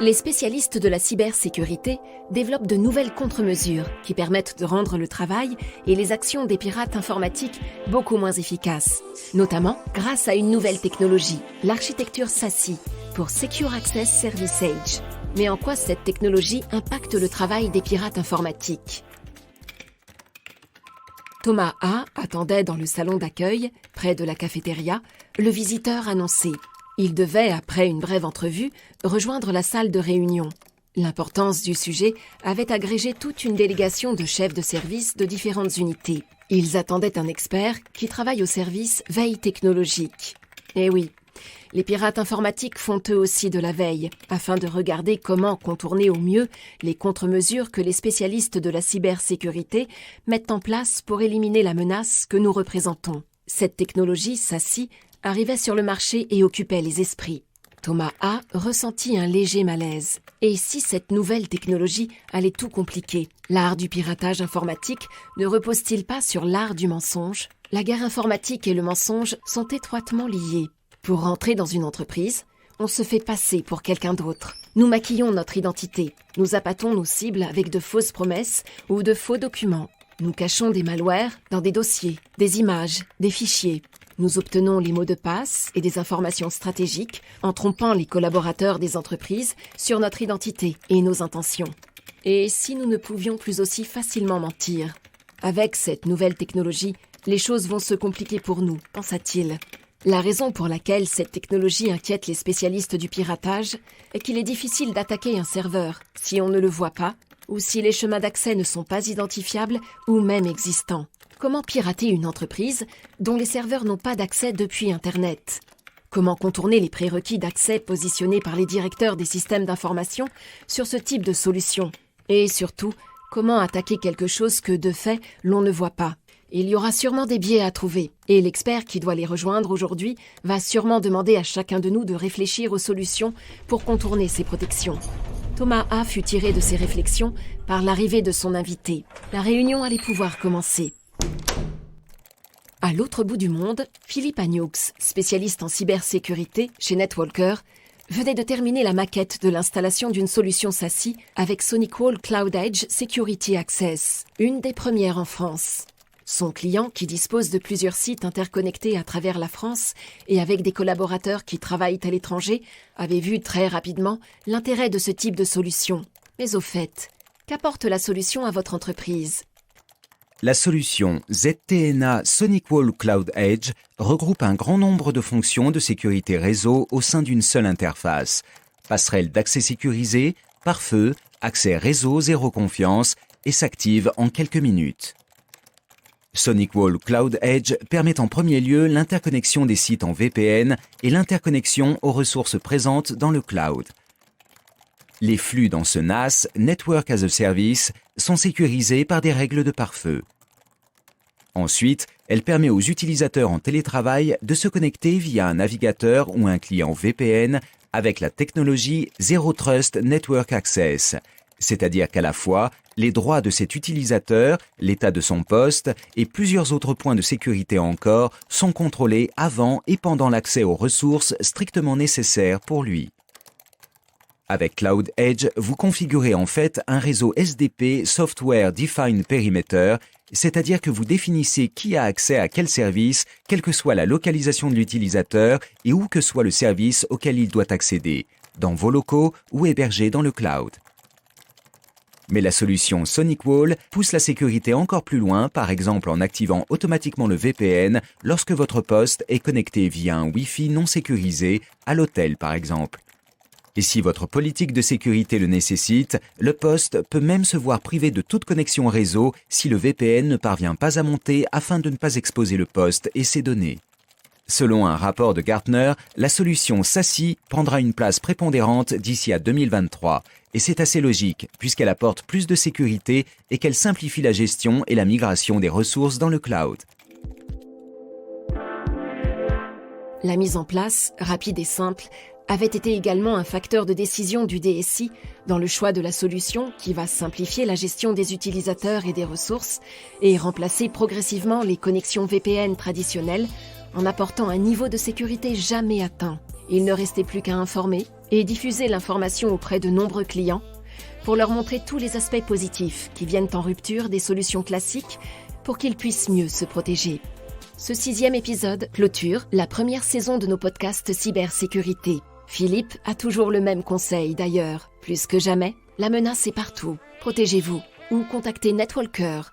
Les spécialistes de la cybersécurité développent de nouvelles contre-mesures qui permettent de rendre le travail et les actions des pirates informatiques beaucoup moins efficaces, notamment grâce à une nouvelle technologie, l'architecture SASE, pour Secure Access Service Edge. Mais en quoi cette technologie impacte le travail des pirates informatiques ? Thomas A. attendait dans le salon d'accueil, près de la cafétéria, le visiteur annoncé. Il devait, après une brève entrevue, rejoindre la salle de réunion. L'importance du sujet avait agrégé toute une délégation de chefs de service de différentes unités. Ils attendaient un expert qui travaille au service veille technologique. Eh oui, les pirates informatiques font eux aussi de la veille, afin de regarder comment contourner au mieux les contre-mesures que les spécialistes de la cybersécurité mettent en place pour éliminer la menace que nous représentons. Cette technologie, SASE, arrivait sur le marché et occupait les esprits. Thomas A. ressentit un léger malaise. Et si cette nouvelle technologie allait tout compliquer ? L'art du piratage informatique ne repose-t-il pas sur l'art du mensonge ? La guerre informatique et le mensonge sont étroitement liés. Pour rentrer dans une entreprise, on se fait passer pour quelqu'un d'autre. Nous maquillons notre identité. Nous appâtons nos cibles avec de fausses promesses ou de faux documents. Nous cachons des malwares dans des dossiers, des images, des fichiers. Nous obtenons les mots de passe et des informations stratégiques en trompant les collaborateurs des entreprises sur notre identité et nos intentions. Et si nous ne pouvions plus aussi facilement mentir ? Avec cette nouvelle technologie, les choses vont se compliquer pour nous, pensa-t-il. La raison pour laquelle cette technologie inquiète les spécialistes du piratage est qu'il est difficile d'attaquer un serveur si on ne le voit pas ou si les chemins d'accès ne sont pas identifiables ou même existants. Comment pirater une entreprise dont les serveurs n'ont pas d'accès depuis Internet ? Comment contourner les prérequis d'accès positionnés par les directeurs des systèmes d'information sur ce type de solution ? Et surtout, comment attaquer quelque chose que, de fait, l'on ne voit pas ? Il y aura sûrement des biais à trouver, et l'expert qui doit les rejoindre aujourd'hui va sûrement demander à chacun de nous de réfléchir aux solutions pour contourner ces protections. Thomas A. fut tiré de ses réflexions par l'arrivée de son invité. La réunion allait pouvoir commencer. À l'autre bout du monde, Philippe Agnoux, spécialiste en cybersécurité chez NetWalker, venait de terminer la maquette de l'installation d'une solution SASE avec SonicWall Cloud Edge Security Access, une des premières en France. Son client, qui dispose de plusieurs sites interconnectés à travers la France et avec des collaborateurs qui travaillent à l'étranger, avait vu très rapidement l'intérêt de ce type de solution. Mais au fait, qu'apporte la solution à votre entreprise ? La solution ZTNA SonicWall Cloud Edge regroupe un grand nombre de fonctions de sécurité réseau au sein d'une seule interface. Passerelle d'accès sécurisé, pare-feu, accès réseau zéro confiance et s'active en quelques minutes. SonicWall Cloud Edge permet en premier lieu l'interconnexion des sites en VPN et l'interconnexion aux ressources présentes dans le cloud. Les flux dans ce NAS, Network as a Service, sont sécurisés par des règles de pare-feu. Ensuite, elle permet aux utilisateurs en télétravail de se connecter via un navigateur ou un client VPN avec la technologie Zero Trust Network Access, c'est-à-dire qu'à la fois, les droits de cet utilisateur, l'état de son poste et plusieurs autres points de sécurité encore sont contrôlés avant et pendant l'accès aux ressources strictement nécessaires pour lui. Avec Cloud Edge, vous configurez en fait un réseau SDP Software Defined Perimeter, c'est-à-dire que vous définissez qui a accès à quel service, quelle que soit la localisation de l'utilisateur et où que soit le service auquel il doit accéder, dans vos locaux ou hébergé dans le cloud. Mais la solution SonicWall pousse la sécurité encore plus loin, par exemple en activant automatiquement le VPN lorsque votre poste est connecté via un Wi-Fi non sécurisé, à l'hôtel par exemple. Et si votre politique de sécurité le nécessite, le poste peut même se voir privé de toute connexion réseau si le VPN ne parvient pas à monter afin de ne pas exposer le poste et ses données. Selon un rapport de Gartner, la solution SASE prendra une place prépondérante d'ici à 2023. Et c'est assez logique, puisqu'elle apporte plus de sécurité et qu'elle simplifie la gestion et la migration des ressources dans le cloud. La mise en place, rapide et simple, avait été également un facteur de décision du DSI dans le choix de la solution qui va simplifier la gestion des utilisateurs et des ressources et remplacer progressivement les connexions VPN traditionnelles en apportant un niveau de sécurité jamais atteint. Il ne restait plus qu'à informer, et diffuser l'information auprès de nombreux clients pour leur montrer tous les aspects positifs qui viennent en rupture des solutions classiques pour qu'ils puissent mieux se protéger. Ce 6e épisode clôture la première saison de nos podcasts cybersécurité. Philippe a toujours le même conseil d'ailleurs. Plus que jamais, la menace est partout. Protégez-vous ou contactez Netwalker.